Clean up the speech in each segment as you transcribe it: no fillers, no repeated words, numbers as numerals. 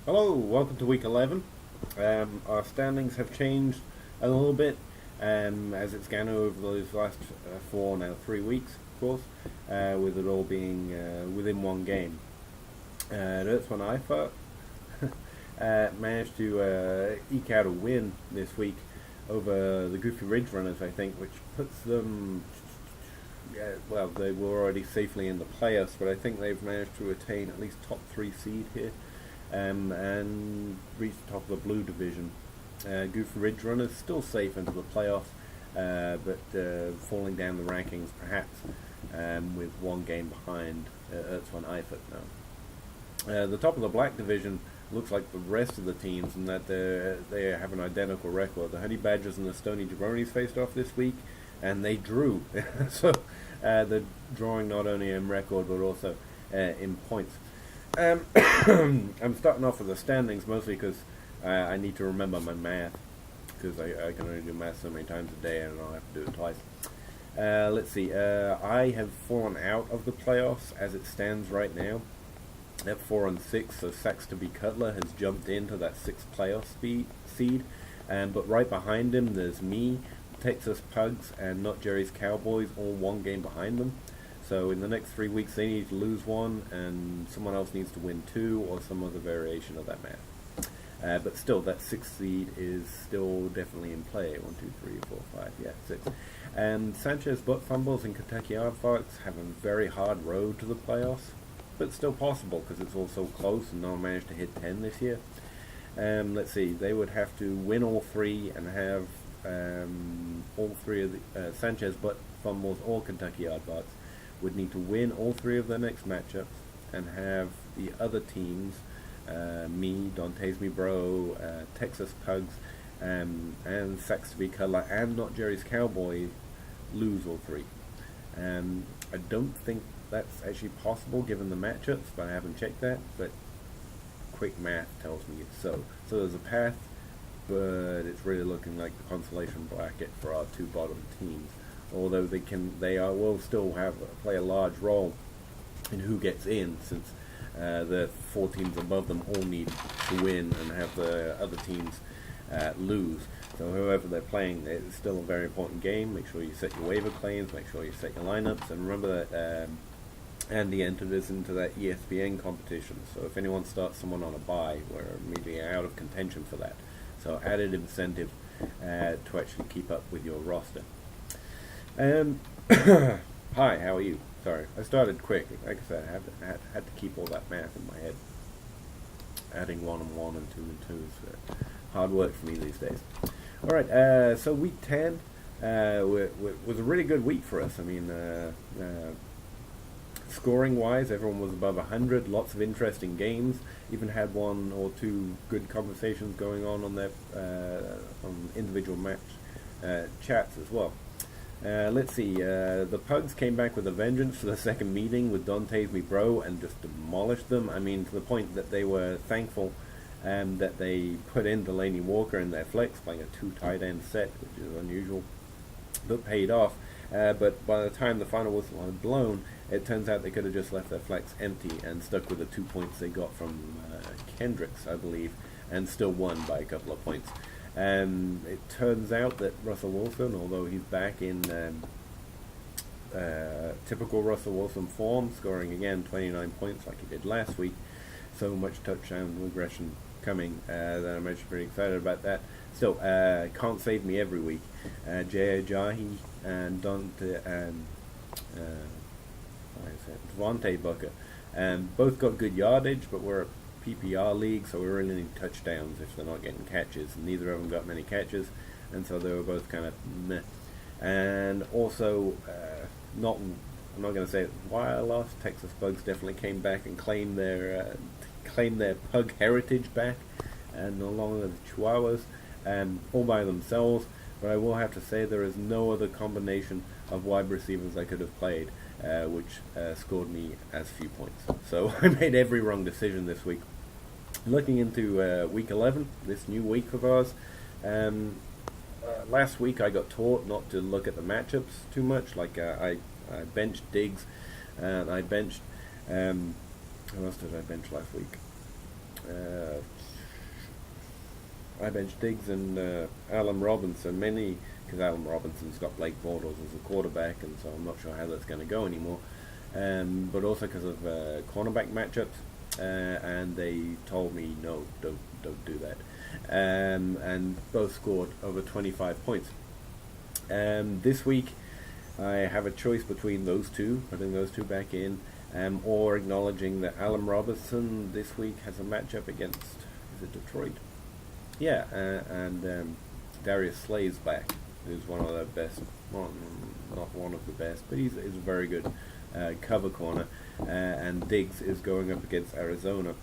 Hello, welcome to week 11. Our standings have changed a little bit as it's gone over those last now 3 weeks, of course, with it all being within one game. That's when I thought managed to eke out a win this week over the Goofy Ridge Runners, I think, which puts them. Well, they were already safely in the playoffs, but I think they've managed to attain at least top three seed here and reach the top of the blue division. Goofy Ridge Runners still safe into the playoffs, but falling down the rankings perhaps with one game behind Earthswan Eifert now. The top of the black division looks like the rest of the teams in that they have an identical record. The Honey Badgers and the Stony Jabronis faced off this week, and they drew. So they're drawing not only in record but also in points. I'm starting off with the standings mostly because I need to remember my math, because I can only do math so many times a day and I don't have to do it twice. Let's see. I have fallen out of the playoffs as it stands right now at 4 and 6. So Saxby Cutler has jumped into that sixth playoff seed, but right behind him there's me, Texas Pugs, and Not Jerry's Cowboys, all one game behind them. So in the next 3 weeks, they need to lose one, and someone else needs to win two, or some other variation of that math. But still, that sixth seed is still definitely in play. 1, 2, 3, 4, 5, yeah, 6. And Sanchez Butt Fumbles and Kentucky Aardvarks have a very hard road to the playoffs, but still possible because it's all so close, and no one managed to hit 10 this year. Let's see, they would have to win all three and have all three of the Sanchez Butt Fumbles or Kentucky Aardvarks would need to win all three of their next matchups and have the other teams, me, Dante's Me Bro, Texas Pugs, and Saxby Cutler, and Not Jerry's Cowboy, lose all three. I don't think that's actually possible given the matchups, but I haven't checked that. But quick math tells me it's so. So there's a path, but it's really looking like the consolation bracket for our two bottom teams. Although will still play a large role in who gets in, since the four teams above them all need to win and have the other teams lose. So whoever they're playing, it's still a very important game. Make sure you set your waiver claims, make sure you set your lineups, and remember that Andy entered us into that ESPN competition. So if anyone starts someone on a bye, we're immediately out of contention for that. So added incentive to actually keep up with your roster. Hi, how are you? Sorry, I started quick. Like I said, I had to keep all that math in my head. Adding 1 and 1 and 2 and 2 is hard work for me these days. Alright, so week 10 was a really good week for us. I mean, scoring-wise, everyone was above 100, lots of interesting games. Even had 1 or 2 good conversations going on their on individual match chats as well. Let's see, the Pugs came back with a vengeance for the second meeting with Dante's Me Bro and just demolished them. I mean, to the point that they were thankful that they put in Delaney Walker in their flex, playing a 2 tight end set, which is unusual, but paid off. But by the time the final whistle had blown, it turns out they could have just left their flex empty and stuck with the 2 points they got from Kendricks, I believe, and still won by a couple of points. It turns out that Russell Wilson, although he's back in typical Russell Wilson form, scoring again 29 points like he did last week, so much touchdown regression coming that I'm actually pretty excited about that. Still, can't save me every week. Jay Ajayi and Devontae Booker both got good yardage, but we're a PPR league, so we really need touchdowns if they're not getting catches. Neither of them got many catches, and so they were both kind of meh. And also, I'm not going to say why I lost. Texas Bugs definitely came back and claimed their pug heritage back, and along with the Chihuahuas, all by themselves. But I will have to say there is no other combination of wide receivers I could have played which scored me as few points. So I made every wrong decision this week. Looking into week 11, this new week of ours, last week I got taught not to look at the matchups too much. Like I benched Diggs, and I benched. Who else did I bench last week? I benched Diggs and Allen Robinson, mainly because Allen Robinson's got Blake Bortles as a quarterback, and so I'm not sure how that's going to go anymore. But also because of cornerback matchups, and they told me no, don't do that. And both scored over 25 points. This week, I have a choice between those two, putting those two back in, or acknowledging that Allen Robinson this week has a matchup against, is it Detroit? Yeah, and Darius Slay's back, who's one of the best, well, not one of the best, but he's a very good cover corner, and Diggs is going up against Arizona.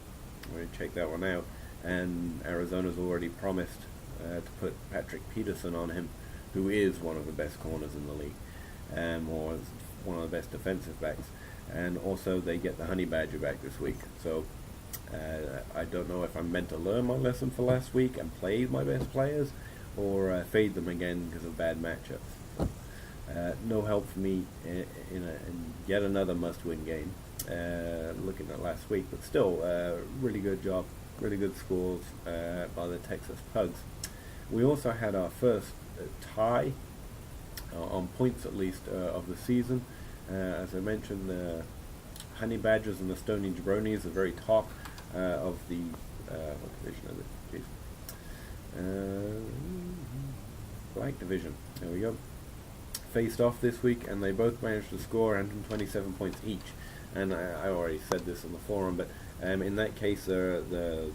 We're going to check that one out, and Arizona's already promised to put Patrick Peterson on him, who is one of the best corners in the league, or is one of the best defensive backs, and also they get the Honey Badger back this week, so I don't know if I'm meant to learn my lesson for last week and play my best players, or fade them again because of bad matchups. So, no help for me in yet another must-win game, looking at last week, but still, really good job, really good scores by the Texas Pugs. We also had our first tie, on points at least, of the season. As I mentioned, the Honey Badgers and the Stony Jabronis are very top of the, what division is it? Black division. There we go. Faced off this week, and they both managed to score 127 points each. And I already said this on the forum, but in that case, the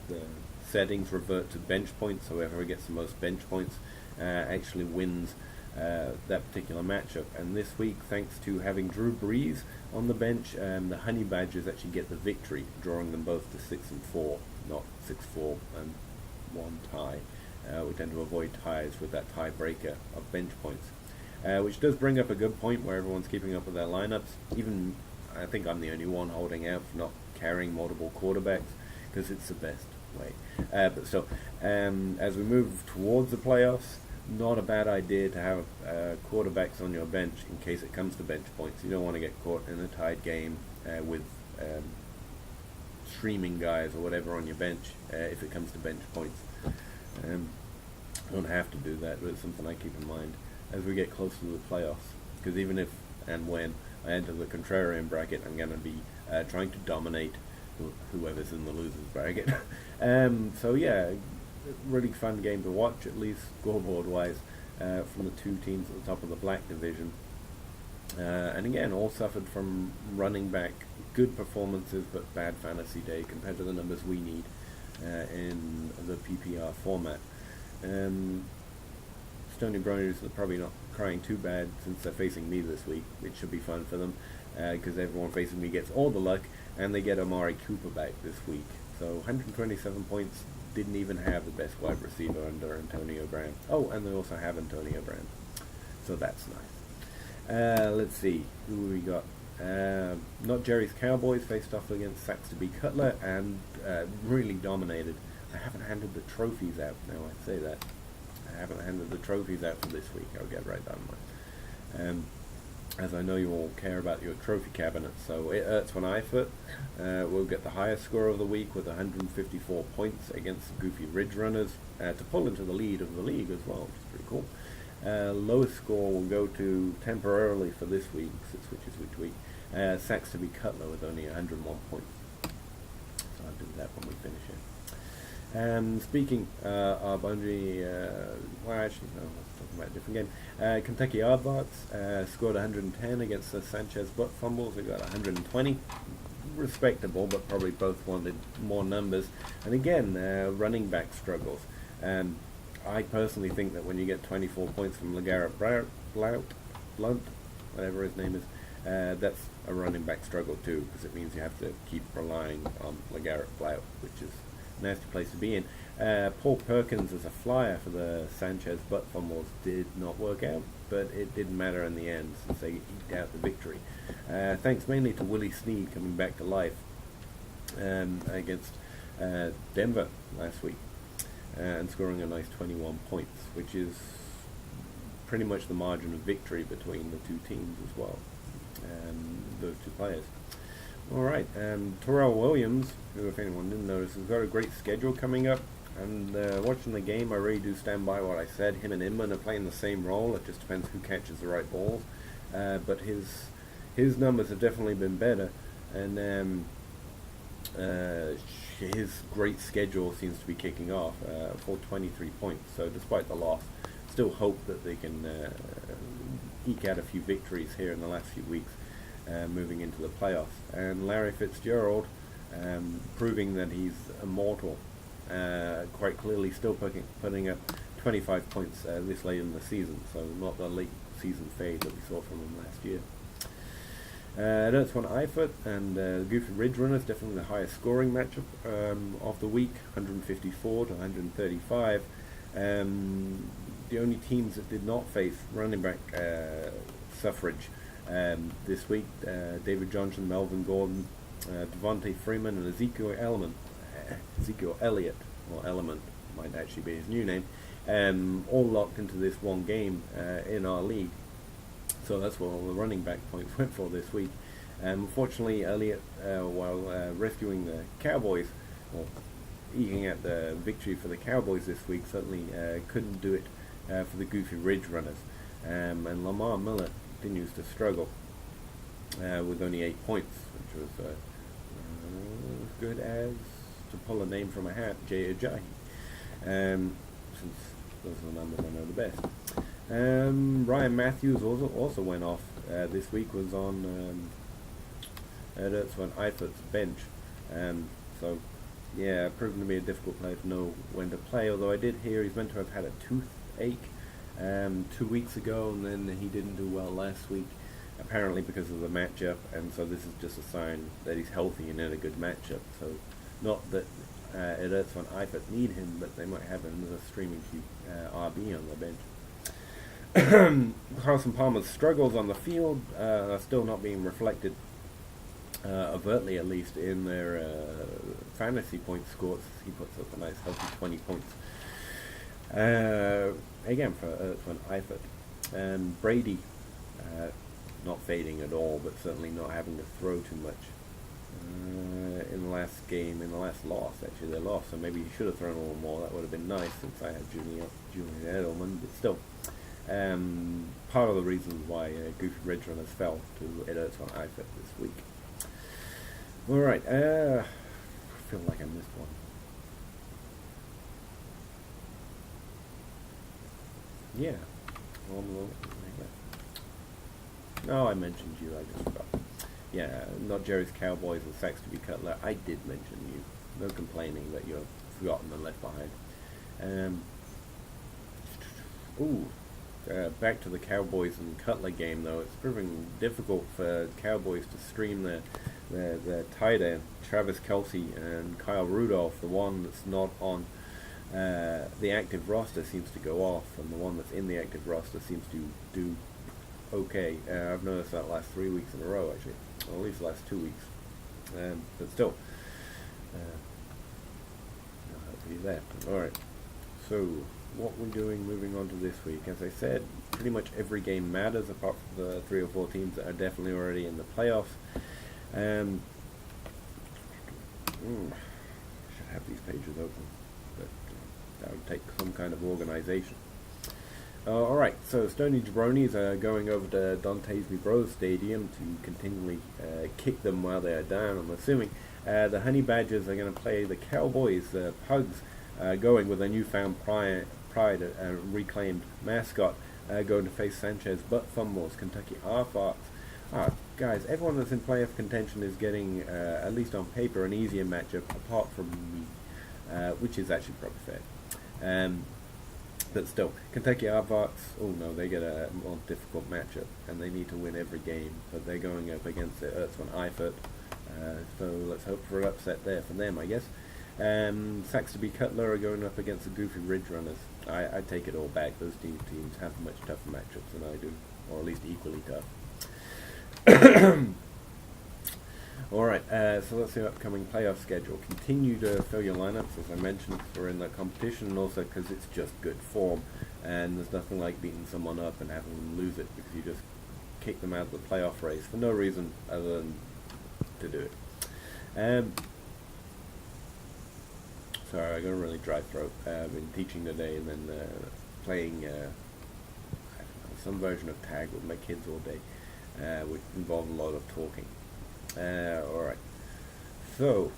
settings revert to bench points, so whoever gets the most bench points actually wins that particular matchup. And this week, thanks to having Drew Brees on the bench, the Honey Badgers actually get the victory, drawing them both to 6-4, not 6-4 and one tie. We tend to avoid ties with that tiebreaker of bench points, which does bring up a good point where everyone's keeping up with their lineups. Even I think I'm the only one holding out for not carrying multiple quarterbacks, because it's the best way. But still, as we move towards the playoffs, not a bad idea to have quarterbacks on your bench in case it comes to bench points. You don't want to get caught in a tied game with streaming guys or whatever on your bench if it comes to bench points. Don't have to do that, but it's something I keep in mind as we get closer to the playoffs, because even if and when I enter the contrarian bracket, I'm going to be trying to dominate whoever's in the losers bracket. So yeah, really fun game to watch, at least scoreboard wise, from the two teams at the top of the black division. And again, all suffered from running back good performances but bad fantasy day compared to the numbers we need in the PPR format. Stony Bronies are probably not crying too bad since they're facing me this week, which should be fun for them, because everyone facing me gets all the luck, and they get Amari Cooper back this week. So 127 points, didn't even have the best wide receiver under Antonio Brown. Oh, and they also have Antonio Brown, so that's nice. Let's see, who we got. Not Jerry's Cowboys faced off against Saxby Cutler and really dominated. I haven't handed the trophies out now, I say that. I haven't handed the trophies out for this week. I'll get right on mine. As I know you all care about your trophy cabinet, so it hurts when I foot. We'll get the highest score of the week with 154 points against the Goofy Ridge Runners to pull into the lead of the league as well, which is pretty cool. Lowest score will go to temporarily for this week, since which is which week, Saxby Cutler with only 101 points. So I'll do that when we finish it. Speaking of only, well actually no, let's talk about a different game. Kentucky Aardvarks scored 110 against the Sanchez Butt Fumbles. They got 120. Respectable, but probably both wanted more numbers. And again, running back struggles. I personally think that when you get 24 points from LeGarrette Blount, whatever his name is, that's a running back struggle too, because it means you have to keep relying on LeGarrette Blount, which is a nasty place to be in. Paul Perkins as a flyer for the Sanchez Butt Fumbles did not work out, but it didn't matter in the end since they eked out the victory. Thanks mainly to Willie Snead coming back to life against Denver last week and scoring a nice 21 points, which is pretty much the margin of victory between the two teams as well, those two players. Alright, Terrell Williams, who if anyone didn't notice, has got a great schedule coming up. And watching the game, I really do stand by what I said. Him and Inman are playing the same role. It just depends who catches the right balls. But his numbers have definitely been better. And his great schedule seems to be kicking off for 23 points. So despite the loss, still hope that they can eke out a few victories here in the last few weeks, moving into the playoffs. And Larry Fitzgerald, proving that he's immortal, quite clearly still putting up 25 points this late in the season, so not the late season fade that we saw from him last year. That's one Eifert and Goofy Ridge Runners, definitely the highest scoring matchup of the week, 154 to 135. The only teams that did not face running back suffrage this week, David Johnson, Melvin Gordon, Devontae Freeman, and Ezekiel Elliott, or Element might actually be his new name, all locked into this one game in our league. So that's what all the running back points went for this week. Unfortunately, Elliott, while rescuing the Cowboys, or eking out the victory for the Cowboys this week, certainly couldn't do it for the Goofy Ridge Runners. And Lamar Miller continues to struggle with only 8 points, which was as good as, to pull a name from a hat, Jay Ajayi, since those are the numbers I know the best. Ryan Matthews also went off this week, was on that's on Eifert's bench, so yeah, proven to be a difficult player to know when to play, although I did hear he's meant to have had a toothache 2 weeks ago, and then he didn't do well last week, apparently because of the matchup, and so this is just a sign that he's healthy and in a good matchup. So not that Ertz and Eifert need him, but they might have him as a streaming RB on the bench. Carson Palmer's struggles on the field are still not being reflected, overtly at least, in their fantasy point scores. He puts up a nice healthy 20 points. Again for Ertz and Eifert. And Brady, not fading at all, but certainly not having to throw too much. In the last game, in the last loss, actually they lost, so maybe he should have thrown a little more. That would have been nice since I had Julian Edelman, but still. Part of the reasons why Goofy Ridge Runners fell to Ertz and Eifert this week. Alright, I feel like I missed one. Yeah. No, I mentioned you, I just forgot. Yeah, not Jerry's Cowboys and Saxby Cutler. I did mention you. No complaining that you're forgotten and left behind. Back to the Cowboys and Cutler game, though. It's proving difficult for Cowboys to stream their tight end, Travis Kelce and Kyle Rudolph. The one that's not on the active roster seems to go off, and the one that's in the active roster seems to do okay. I've noticed that last 3 weeks in a row, actually, or at least the last 2 weeks. But still, I'll help you there. All right. So what we're doing moving on to this week, as I said, pretty much every game matters apart from the 3 or 4 teams that are definitely already in the playoffs. Should have these pages open, but that would take some kind of organization. Alright, so Stony Jabronis are going over to Dantes Bros Stadium to continually kick them while they are down, I'm assuming. The Honey Badgers are going to play the Cowboys. The Pugs going with a newfound pride, reclaimed mascot, going to face Sanchez Butt Fumbles, Kentucky R-Fox. Guys, everyone that's in playoff contention is getting, at least on paper, an easier matchup, apart from me, which is actually probably fair. But still, Kentucky R-Fox, oh no, they get a more difficult matchup, and they need to win every game, but they're going up against the Ertz and Eifert, so let's hope for an upset there for them, I guess. Saxby Cutler are going up against the Goofy Ridge Runners. I take it all back. Those teams have much tougher matchups than I do, or at least equally tough. Alright, so that's the upcoming playoff schedule. Continue to fill your lineups, as I mentioned, for in the competition, and also because it's just good form, and there's nothing like beating someone up and having them lose it because you just kick them out of the playoff race for no reason other than to do it. Um, Sorry, I got a really dry throat. I've been teaching today and then playing I don't know, some version of tag with my kids all day, which involved a lot of talking. Alright, so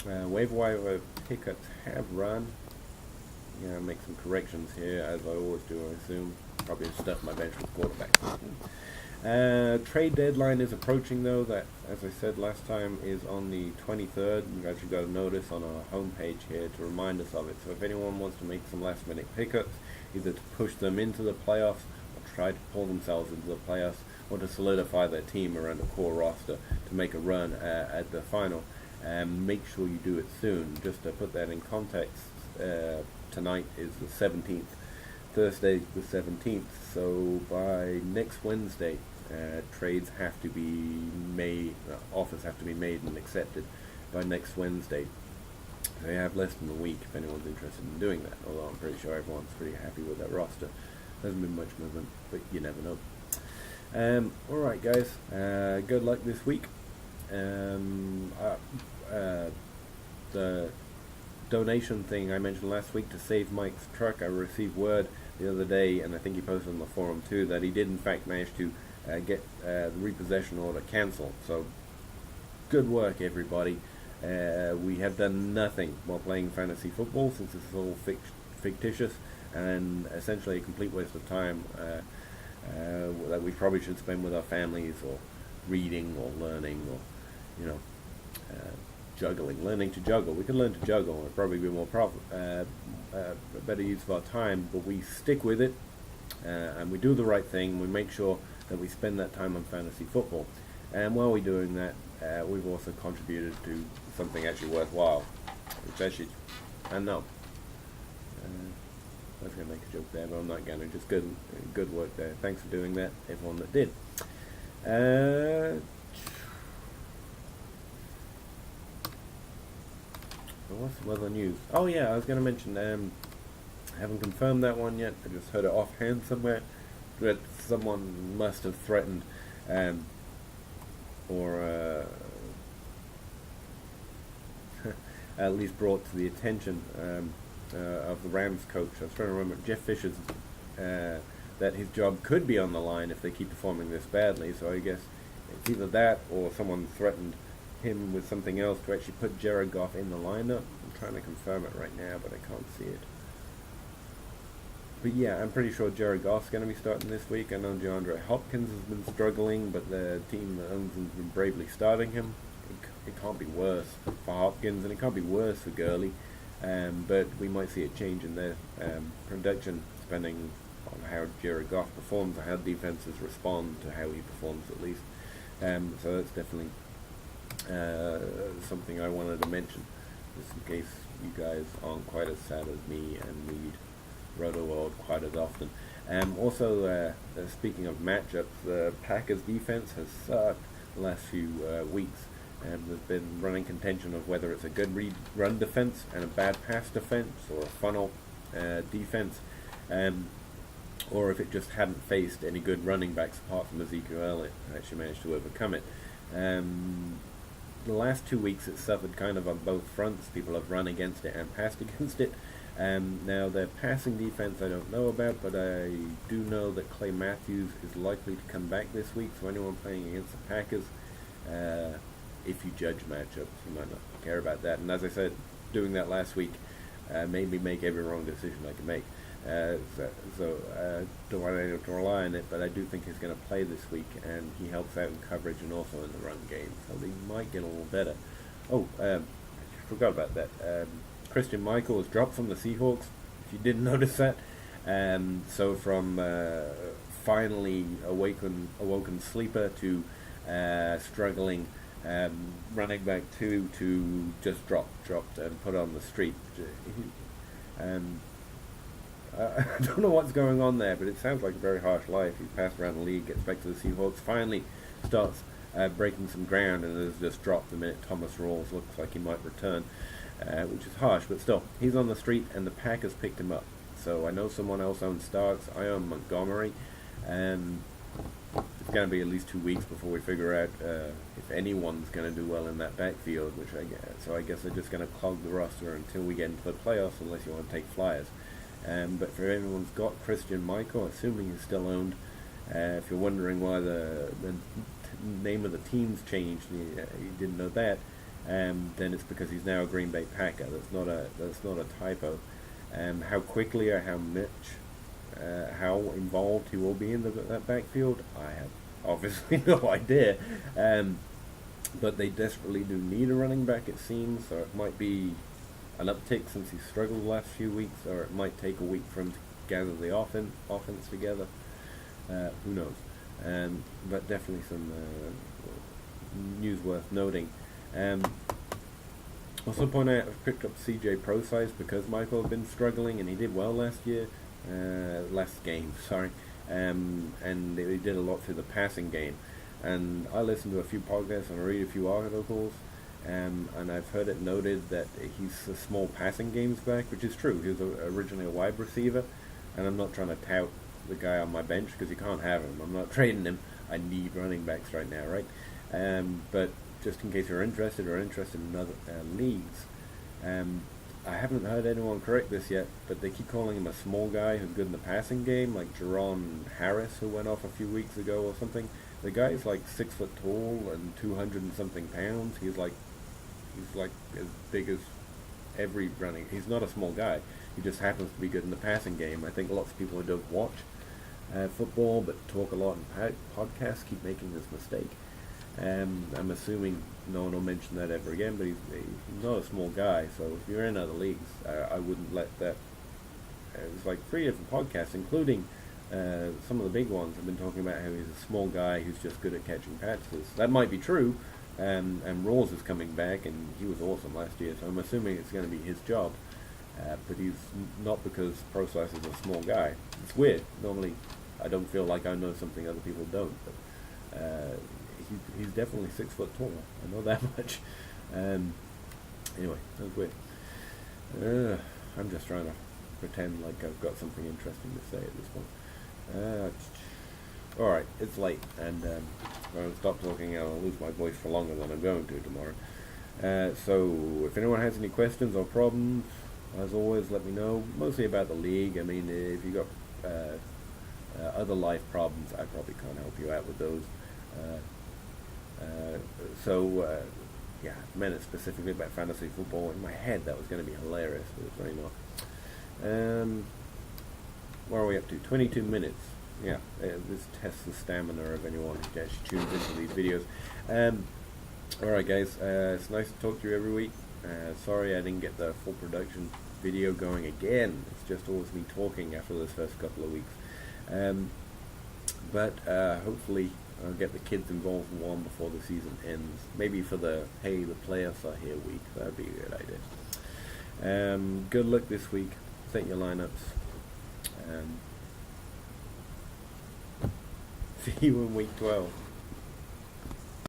waiver wire pickups have run. Make some corrections here, as I always do, I assume. Probably stuff my bench with quarterback. Trade deadline is approaching, though. That, as I said last time, is on the 23rd. You actually got a notice on our homepage here to remind us of it. So if anyone wants to make some last-minute pickups, either to push them into the playoffs or try to pull themselves into the playoffs, or to solidify their team around a core roster to make a run at the final, make sure you do it soon. Just to put that in context, tonight is the 17th. Thursday the 17th, so by next Wednesday, trades have to be made, offers have to be made and accepted by next Wednesday. They have less than a week if anyone's interested in doing that, although I'm pretty sure everyone's pretty happy with their roster. Hasn't been much movement, but you never know. Alright guys, good luck this week. The donation thing I mentioned last week to save Mike's truck, I received word the other day, and I think he posted on the forum too, that he did in fact manage to get the repossession order cancelled. So good work, everybody. We have done nothing while playing fantasy football, since this is all fictitious and essentially a complete waste of time that we probably should spend with our families, or reading, or learning, or juggling, learning to juggle. We could learn to juggle, and it'd probably be more better use of our time, but we stick with it, and we do the right thing. We make sure that we spend that time on fantasy football, and while we're doing that, we've also contributed to something actually worthwhile, which actually, I know, I was going to make a joke there, but I'm not going to. Just good work there. Thanks for doing that, everyone that did. What's some other news? Oh yeah, I was going to mention, I haven't confirmed that one yet. I just heard it offhand somewhere that someone must have threatened, or at least brought to the attention of the Rams coach. I was trying to remember, Jeff Fisher's, that his job could be on the line if they keep performing this badly. So I guess it's either that, or someone threatened him with something else to actually put Jared Goff in the lineup. I'm trying to confirm it right now, but I can't see it. But yeah, I'm pretty sure Jared Goff's going to be starting this week. I know DeAndre Hopkins has been struggling, but the team that owns him has been bravely starting him. It can't be worse for Hopkins, and it can't be worse for Gurley. But we might see a change in their production, depending on how Jared Goff performs, or how defenses respond to how he performs, at least. So that's definitely something I wanted to mention, just in case you guys aren't quite as sad as me and read Roto-World quite as often. Also, speaking of matchups, the Packers defense has sucked the last few weeks, and there's been running contention of whether it's a good run defense and a bad pass defense, or a funnel defense, or if it just hadn't faced any good running backs apart from Ezekiel Elliott, and actually managed to overcome it. The last 2 weeks it's suffered kind of on both fronts. People have run against it and passed against it. Now their passing defense I don't know about, but I do know that Clay Matthews is likely to come back this week, so anyone playing against the Packers, if you judge matchups, you might not care about that. And as I said, doing that last week made me make every wrong decision I could make. Don't want to rely on it, but I do think he's going to play this week, and he helps out in coverage and also in the run game, so they might get a little better. I forgot about that. Christian Michael was dropped from the Seahawks, if you didn't notice that. So from finally awoken sleeper to struggling running back to just dropped and put on the street. I don't know what's going on there, but it sounds like a very harsh life. He's passed around the league, gets back to the Seahawks, finally starts breaking some ground, and has just dropped the minute Thomas Rawls looks like he might return, which is harsh, but still, he's on the street, and the Packers picked him up. So I know someone else owns Starks. I own Montgomery. it's going to be at least 2 weeks before we figure out if anyone's going to do well in that backfield. Which I guess, so I guess they're just going to clog the roster until we get into the playoffs, unless you want to take flyers. But for anyone's got Christine Michael, assuming he's still owned, if you're wondering why the name of the team's changed, and you didn't know that, then it's because he's now a Green Bay Packer. That's not a typo. How quickly or how much, how involved he will be in that backfield, I have obviously no idea. But they desperately do need a running back, it seems, so it might be an uptick since he's struggled the last few weeks, or it might take a week for him to gather the offense together. Who knows? But definitely some news worth noting. Also point out, I've picked up CJ Pro-Size because Michael had been struggling, and he did well last game, sorry. And he did a lot through the passing game. And I listened to a few podcasts and I read a few articles, and I've heard it noted that he's a small passing games back, which is true. He was originally a wide receiver, and I'm not trying to tout the guy on my bench because you can't have him. I'm not trading him. I need running backs right now, right? But just in case you're interested in other leagues, I haven't heard anyone correct this yet, but they keep calling him a small guy who's good in the passing game, like Jerron Harris, who went off a few weeks ago or something. The guy is like 6 foot tall and 200 and something pounds. He's like as big as every running. He's not a small guy. He just happens to be good in the passing game. I think lots of people who don't watch football but talk a lot in podcasts keep making this mistake. I'm assuming no one will mention that ever again, but he's not a small guy, so if you're in other leagues, I wouldn't let that. It's like 3 different podcasts, including some of the big ones, have been talking about how he's a small guy who's just good at catching passes. That might be true, and Rawls is coming back, and he was awesome last year, so I'm assuming it's going to be his job. But he's not, because Pro-Size is a small guy. It's weird. Normally, I don't feel like I know something other people don't, but he's definitely 6 foot tall. I know that much. Anyway, sounds weird. I'm just trying to pretend like I've got something interesting to say at this point. Alright, it's late, and I'll stop talking. I'll lose my voice for longer than I'm going to tomorrow. So, if anyone has any questions or problems, as always, let me know. Mostly about the league. I mean, if you got other life problems, I probably can't help you out with those. Yeah, I meant it specifically about fantasy football. In my head, that was going to be hilarious, but it's really not. Where are we up to? 22 minutes. Yeah, this tests the stamina of anyone who actually tunes into these videos. Alright guys, it's nice to talk to you every week. Sorry I didn't get the full production video going again. It's just always me talking after this first couple of weeks. But hopefully I'll get the kids involved in one before the season ends. Maybe for the hey, the playoffs are here week. That would be a good idea. Good luck this week. Set your lineups. See you in week 12.